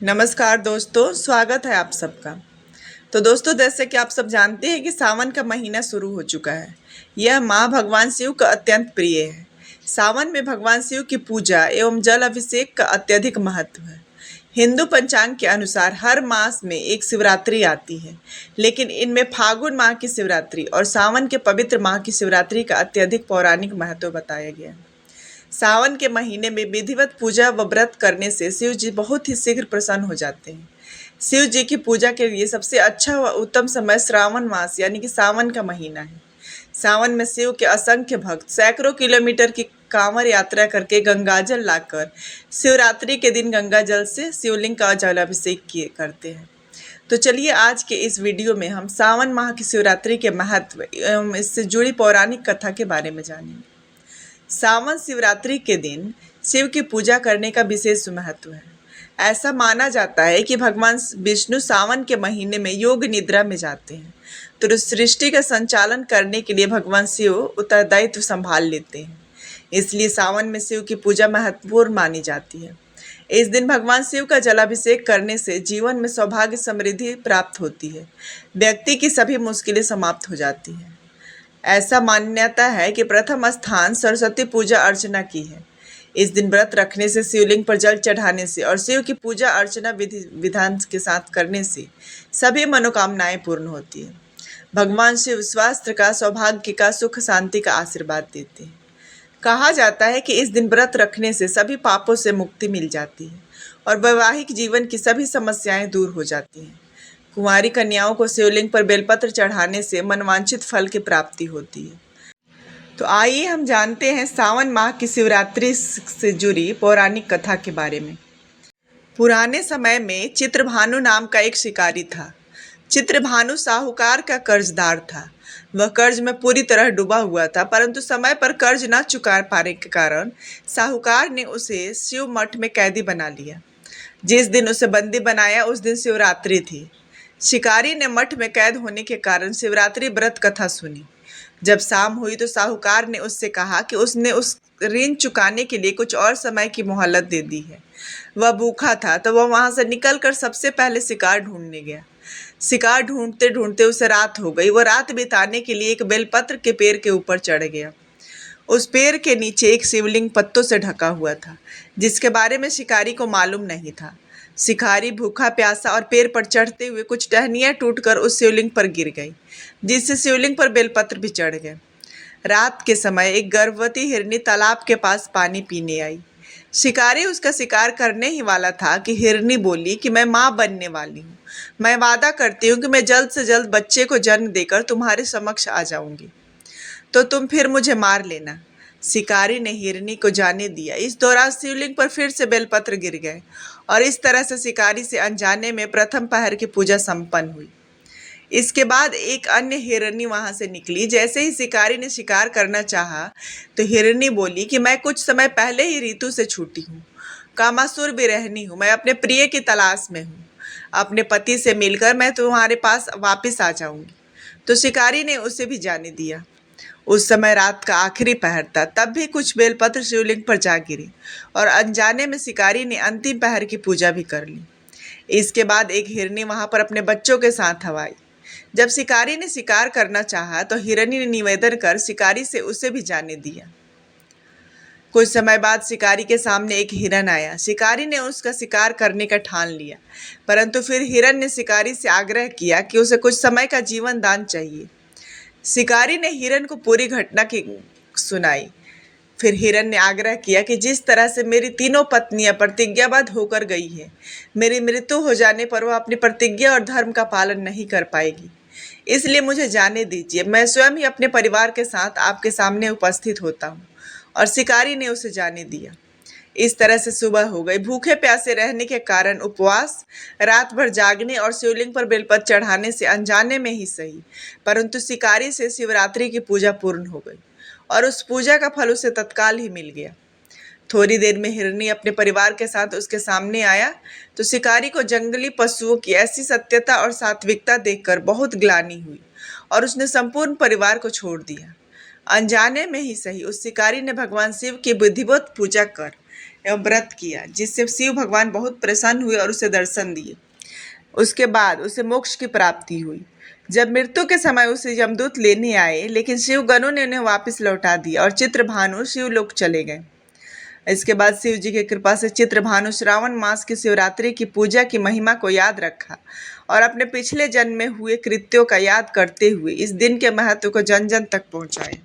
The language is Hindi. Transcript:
नमस्कार दोस्तों, स्वागत है आप सबका। तो दोस्तों, जैसे कि आप सब जानते हैं कि सावन का महीना शुरू हो चुका है। यह माँ भगवान शिव का अत्यंत प्रिय है। सावन में भगवान शिव की पूजा एवं जल अभिषेक का अत्यधिक महत्व है। हिंदू पंचांग के अनुसार हर मास में एक शिवरात्रि आती है, लेकिन इनमें फागुन माह की शिवरात्रि और सावन के पवित्र माह की शिवरात्रि का अत्यधिक पौराणिक महत्व बताया गया है। सावन के महीने में विधिवत पूजा व व्रत करने से शिव जी बहुत ही शीघ्र प्रसन्न हो जाते हैं। शिव जी की पूजा के लिए सबसे अच्छा व उत्तम समय श्रावण मास यानी कि सावन का महीना है। सावन में शिव के असंख्य भक्त सैकड़ों किलोमीटर की कांवड़ यात्रा करके गंगाजल लाकर शिवरात्रि के दिन गंगा जल से शिवलिंग का जलाभिषेक किए करते हैं। तो चलिए आज के इस वीडियो में हम सावन माह की शिवरात्रि के महत्व एवं इससे जुड़ी पौराणिक कथा के बारे में जानेंगे। सावन शिवरात्रि के दिन शिव की पूजा करने का विशेष महत्व है। ऐसा माना जाता है कि भगवान विष्णु सावन के महीने में योग निद्रा में जाते हैं, तो सृष्टि का संचालन करने के लिए भगवान शिव उत्तरदायित्व संभाल लेते हैं। इसलिए सावन में शिव की पूजा महत्वपूर्ण मानी जाती है। इस दिन भगवान शिव का जलाभिषेक करने से जीवन में सौभाग्य समृद्धि प्राप्त होती है। व्यक्ति की सभी मुश्किलें समाप्त हो जाती हैं। ऐसा मान्यता है कि प्रथम स्थान सरस्वती पूजा अर्चना की है। इस दिन व्रत रखने से, शिवलिंग पर जल चढ़ाने से और शिव की पूजा अर्चना विधि विधान के साथ करने से सभी मनोकामनाएं पूर्ण होती है। भगवान शिव स्वास्थ्य का, सौभाग्य का, सुख शांति का आशीर्वाद देते हैं। कहा जाता है कि इस दिन व्रत रखने से सभी पापों से मुक्ति मिल जाती है और वैवाहिक जीवन की सभी समस्याएं दूर हो जाती हैं। कुंवारी कन्याओं को शिवलिंग पर बेलपत्र चढ़ाने से मनवांछित फल की प्राप्ति होती है। तो आइए हम जानते हैं सावन माह की शिवरात्रि से जुड़ी पौराणिक कथा के बारे में। पुराने समय में चित्रभानु नाम का एक शिकारी था। चित्रभानु साहूकार का कर्जदार था। वह कर्ज में पूरी तरह डूबा हुआ था, परंतु समय पर कर्ज न चुका पाने के कारण साहूकार ने उसे शिव मठ में कैदी बना लिया। जिस दिन उसे बंदी बनाया उस दिन शिवरात्रि थी। शिकारी ने मठ में कैद होने के कारण शिवरात्रि व्रत कथा सुनी। जब शाम हुई तो साहूकार ने उससे कहा कि उसने उस ऋण चुकाने के लिए कुछ और समय की मोहलत दे दी है। वह भूखा था तो वह वहां से निकलकर सबसे पहले शिकार ढूंढने गया। शिकार ढूंढते ढूंढते उसे रात हो गई। वह रात बिताने के लिए एक बेलपत्र के पेड़ के ऊपर चढ़ गया। उस पेड़ के नीचे एक शिवलिंग पत्तों से ढका हुआ था, जिसके बारे में शिकारी को मालूम नहीं था। शिकारी भूखा प्यासा और पेड़ पर चढ़ते हुए कुछ टहनियां टूटकर उस शिवलिंग पर गिर गई, जिससे शिवलिंग पर बेलपत्र भी चढ़ गए। रात के समय एक गर्भवती हिरनी तालाब के पास पानी पीने आई। शिकारी उसका शिकार करने ही वाला था कि हिरनी बोली कि मैं माँ बनने वाली हूँ। मैं वादा करती हूँ कि मैं जल्द से जल्द बच्चे को जन्म देकर तुम्हारे समक्ष आ जाऊंगी, तो तुम फिर मुझे मार लेना। शिकारी ने हिरनी को जाने दिया। इस दौरान शिवलिंग पर फिर से बेलपत्र गिर गए और इस तरह से शिकारी से अनजाने में प्रथम पहर की पूजा संपन्न हुई। इसके बाद एक अन्य हिरनी वहां से निकली। जैसे ही शिकारी ने शिकार करना चाहा तो हिरनी बोली कि मैं कुछ समय पहले ही ऋतु से छूटी हूँ, कामासुर विरहिणी हूँ, मैं अपने प्रिय की तलाश में हूँ। अपने पति से मिलकर मैं तुम्हारे पास वापिस आ जाऊंगी। तो शिकारी ने उसे भी जाने दिया। उस समय रात का आखिरी पहर था, तब भी कुछ बेलपत्र शिवलिंग पर जा गिरी और अनजाने में शिकारी ने अंतिम पहर की पूजा भी कर ली। इसके बाद एक हिरनी वहां पर अपने बच्चों के साथ आई। जब शिकारी ने शिकार करना चाहा तो हिरनी ने निवेदन कर शिकारी से उसे भी जाने दिया। कुछ समय बाद शिकारी के सामने एक हिरन आया। शिकारी ने उसका शिकार करने का ठान लिया, परंतु फिर हिरन ने शिकारी से आग्रह किया कि उसे कुछ समय का जीवन दान चाहिए। शिकारी ने हिरन को पूरी घटना की सुनाई। फिर हिरन ने आग्रह किया कि जिस तरह से मेरी तीनों पत्नियां प्रतिज्ञाबद्ध होकर गई है, मेरी मृत्यु हो जाने पर वह अपनी प्रतिज्ञा और धर्म का पालन नहीं कर पाएगी, इसलिए मुझे जाने दीजिए। मैं स्वयं ही अपने परिवार के साथ आपके सामने उपस्थित होता हूँ। और शिकारी ने उसे जाने दिया। इस तरह से सुबह हो गई। भूखे प्यासे रहने के कारण उपवास, रात भर जागने और शिवलिंग पर बेलपत्र चढ़ाने से अनजाने में ही सही, परंतु शिकारी से शिवरात्रि की पूजा पूर्ण हो गई और उस पूजा का फल उसे तत्काल ही मिल गया। थोड़ी देर में हिरनी अपने परिवार के साथ उसके सामने आया तो शिकारी को जंगली पशुओं की ऐसी सत्यता और सात्विकता देखकर बहुत ग्लानि हुई और उसने संपूर्ण परिवार को छोड़ दिया। अनजाने में ही सही उस शिकारी ने भगवान शिव की विधिवत पूजा कर एवं व्रत किया, जिससे शिव भगवान बहुत प्रसन्न हुए और उसे दर्शन दिए। उसके बाद उसे मोक्ष की प्राप्ति हुई। जब मृत्यु के समय उसे यमदूत लेने आए, लेकिन शिवगणों ने उन्हें वापस लौटा दिया और चित्रभानु शिवलोक चले गए। इसके बाद शिव जी की कृपा से चित्रभानु श्रावण मास की शिवरात्रि की पूजा की महिमा को याद रखा और अपने पिछले जन्म में हुए कृत्यों का याद करते हुए इस दिन के महत्व को जन जन तक पहुंचाए।